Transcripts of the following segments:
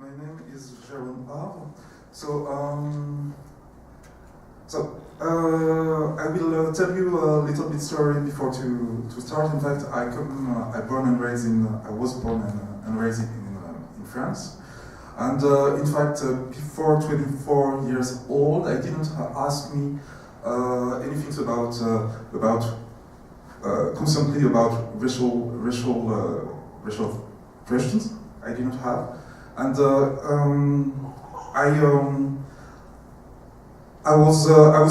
my name is Jérôme Havre. I will tell you a little bit story before to start. In fact, I was born and raised in France. And in fact, before 24 years old, I didn't ask me anything about constantly about racial questions. I didn't have, and I was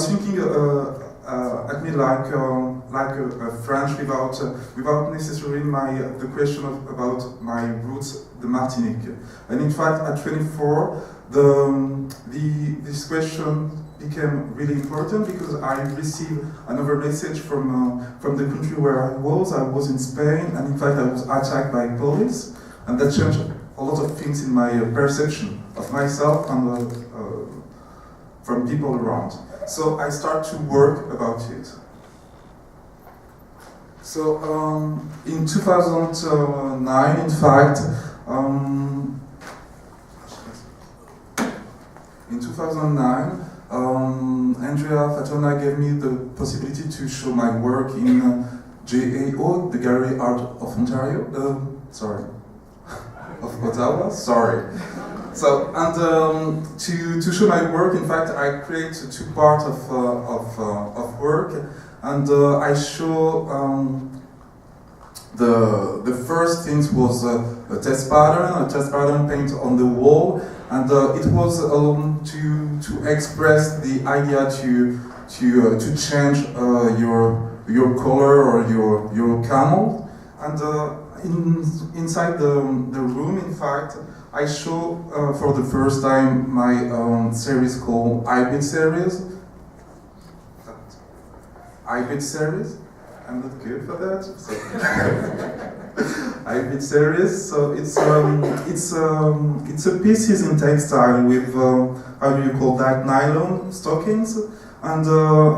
thinking at me like a French without necessarily the question about my roots, the Martinique. And in fact, at 24, this question became really important because I received another message from the country where I was in Spain, and in fact I was attacked by police, and that changed a lot of things in my perception of myself and from people around. So I start to work about it. So in 2009, in fact, in 2009, Andrea Fatona gave me the possibility to show my work in GAO, the Gallery Art of Ontario. Of Ottawa. Sorry. So and to show my work, in fact, I create two parts of work, and I show the first things was a test pattern paint on the wall, and it was to express the idea to change your color or your camel, and inside the room, in fact, I show for the first time my series called Ibid series. Ibid series. I'm not good for that. So. Ibid series. So it's a pieces in textile with how do you call that, nylon stockings, and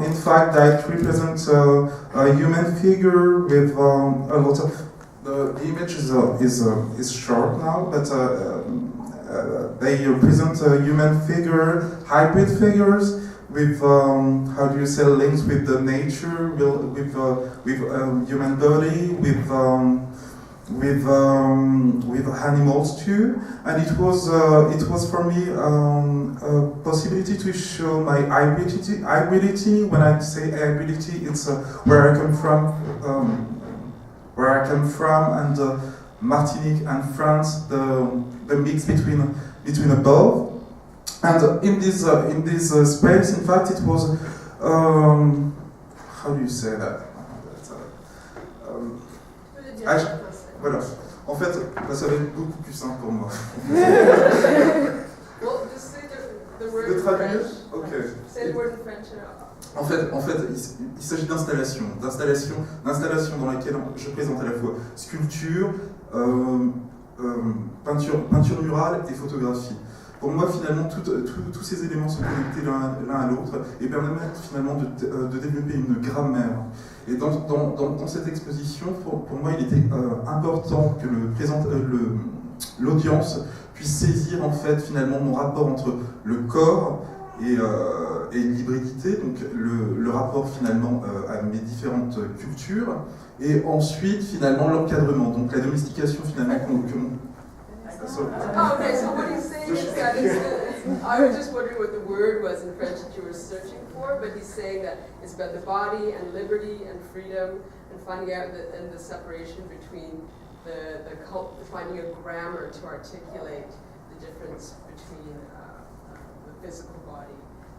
in fact that represents a human figure with a lot of. The image is short now, but they represent a human figure, hybrid figures with how do you say, links with the nature, with human body, with animals too, and it was for me a possibility to show my hybridity. When I say hybridity, it's where I come from. And Martinique and France, the mix between above, and in this space, in fact, it was how do you say that? Voilà. En fait, ça va être beaucoup plus simple pour moi. Well, just say the word in French. Okay. Say the word in French. En fait, il s'agit d'installation dans laquelle je présente à la fois sculpture, peinture murale et photographie. Pour moi, finalement, tous ces éléments sont connectés l'un à l'autre et permettent finalement de développer une grammaire. Et dans cette exposition, pour moi, il était important que l'audience puisse saisir en fait finalement mon rapport entre le corps et l'hybridité, donc le rapport finalement à mes différentes cultures, et ensuite finalement l'encadrement, donc la domestication finalement Okay, so what he's saying is that I was just wondering what the word was in French that you were searching for, but he's saying that it's about the body and liberty and freedom and finding out the separation between finding a grammar to articulate the difference between the physical body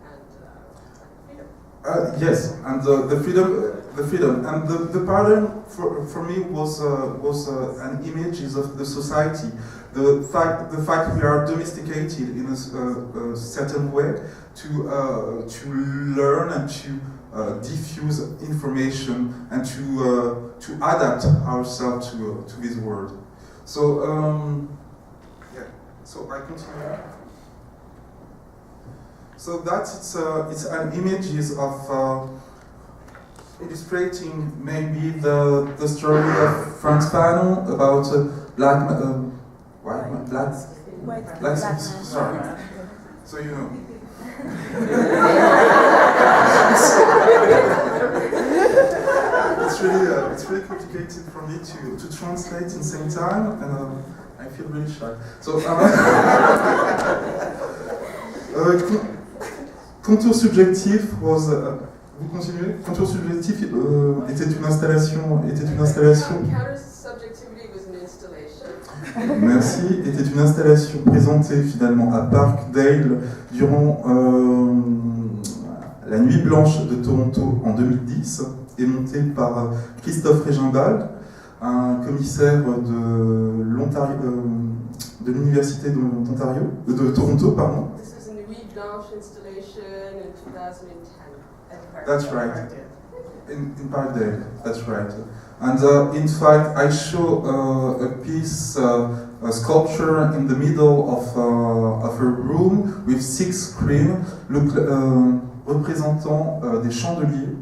and freedom. Yes, and the freedom, and the pattern for me was an image of the society. The fact we are domesticated in a certain way to learn and to diffuse information and to adapt ourselves to this world. So yeah. So I continue. So that's it's an images of illustrating maybe the story of Frantz Fanon about black. sorry. So you know. It's really complicated for me to translate in the same time, and I feel really shy. So, Contour subjectif was. Vous continuez? Contour subjectif était une installation. Counter subjectivity was an installation. Merci. Était une installation présentée finalement à Parkdale durant la Nuit Blanche de Toronto en 2010 et montée par Christophe Regimbald, un commissaire de l'Université de Toronto, pardon. This is a Nuit Blanche installation in 2010. That's right. In Parkdale, that's right. And in fact, I show a piece, a sculpture in the middle of a room with 6 screens, représentant des chandeliers.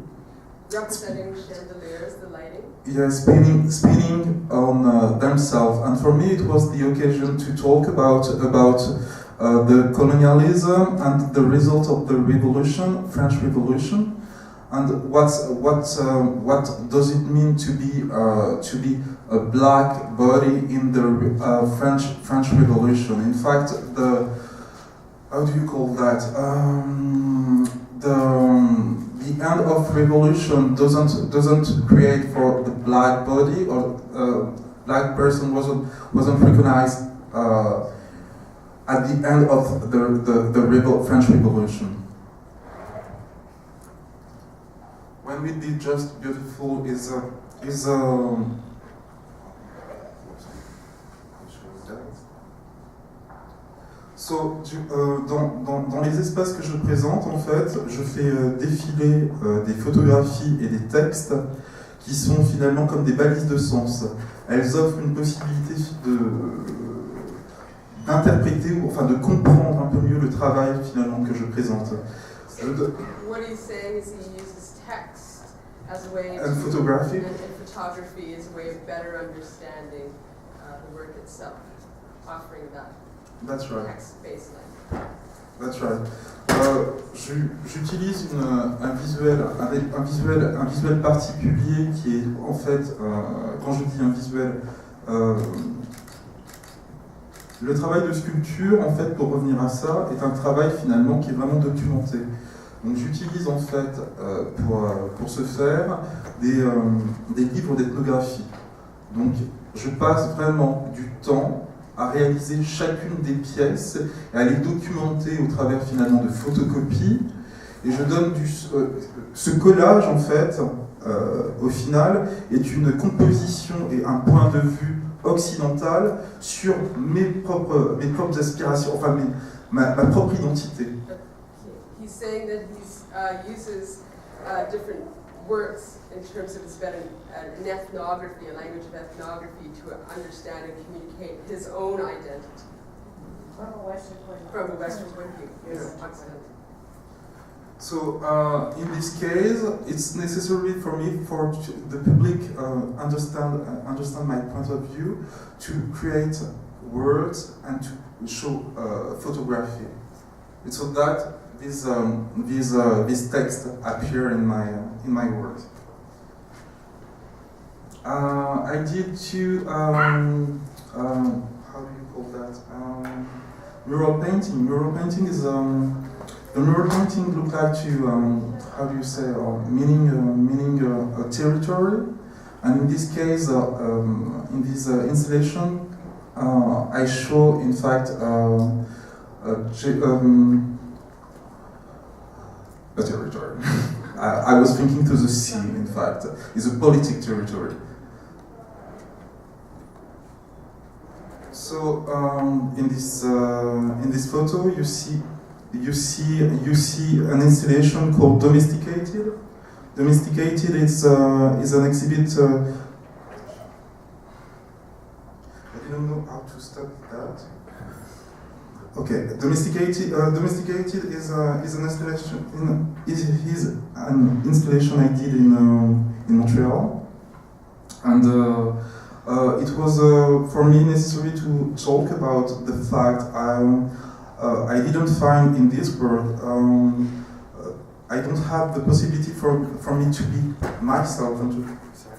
Representing chandeliers, the lighting. Yeah, spinning on themselves. And for me, it was the occasion to talk about the colonialism and the result of the revolution, French Revolution. And what does it mean to be a black body in the French Revolution? In fact, how do you call that? The end of revolution doesn't create for the black body, or black person wasn't recognized at the end of the French Revolution. When we did Just Beautiful So, dans les espaces que je présente, en fait, je fais défiler des photographies et des textes qui sont finalement comme des balises de sens. Elles offrent une possibilité d'interpréter, ou enfin de comprendre un peu mieux le travail finalement que je présente. What he's saying is he uses text as a way and photography. And photography is a way of better understanding the work itself, offering that. That's right. Text-based language. That's right. J'utilise un visuel particulier qui est en fait, quand je dis un visuel, le travail de sculpture, en fait, pour revenir à ça, est un travail finalement qui est vraiment documenté. Donc j'utilise en fait pour ce faire des livres d'ethnographie. Donc je passe vraiment du temps à réaliser chacune des pièces et à les documenter au travers finalement de photocopies. Et je donne ce collage en fait, au final, est une composition et un point de vue occidental sur mes propres aspirations, enfin ma propre identité. He's saying that he uses different works in terms of an ethnography, a language of ethnography, to understand and communicate his own identity. From a Western point of view. Yes. So in this case, it's necessary for me, for the public understand my point of view, to create words and to show photography. It's so that these texts appear in my work. I did two, how do you call that? Mural painting. Mural painting is the mural painting look like to how do you say meaning a territory, and in this case, in this installation, I show in fact a territory. I was thinking to the sea, in fact. It's a politic territory. So in this photo, you see an installation called Domesticated. Domesticated is an exhibit. I didn't know how to stop that. Okay, Domesticated is an installation. Is an installation I did in Montreal, and It was for me necessary to talk about the fact I didn't find in this world. I don't have the possibility for me to be myself and to. Sorry.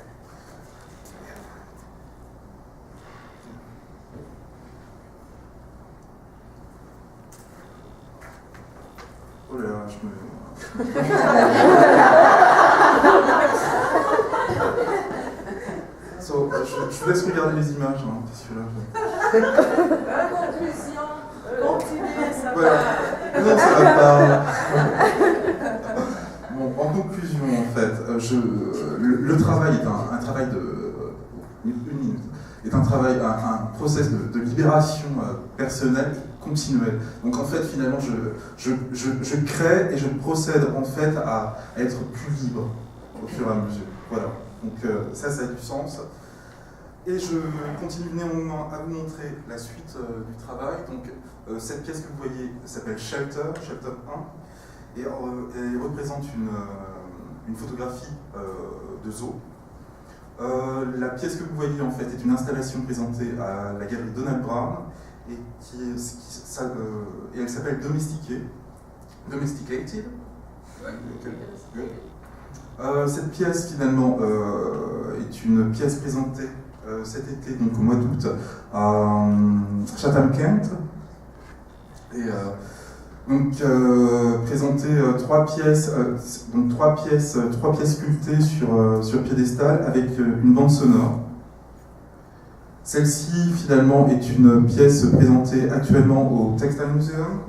Oh là là, je me. So, je vous laisse regarder les images, hein, parce que là. Conclusion, continuez, ça voilà. Non, ça va pas. Bon, en conclusion, en fait, le travail est un travail de. Une minute. Est un travail, un process de libération personnelle continuelle. Donc en fait, finalement, je crée et je procède en fait à être plus libre au fur et à mesure. Voilà. Donc ça a du sens. Et je continue néanmoins à vous montrer la suite du travail. Donc cette pièce que vous voyez s'appelle Shelter 1, et elle représente une photographie de zoo. La pièce que vous voyez en fait est une installation présentée à la galerie Donald Brown et elle s'appelle Domesticated. Cette pièce finalement est une pièce présentée cet été, donc au mois d'août, à Chatham-Kent. Et donc présenter trois pièces sculptées sur piédestal avec une bande sonore. Celle-ci finalement est une pièce présentée actuellement au Textile Museum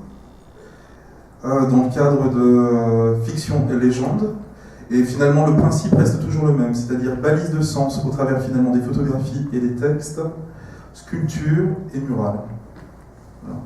dans le cadre de fiction et légende. Et finalement le principe reste toujours le même, c'est-à-dire balise de sens au travers finalement des photographies et des textes, sculptures et murales. Voilà.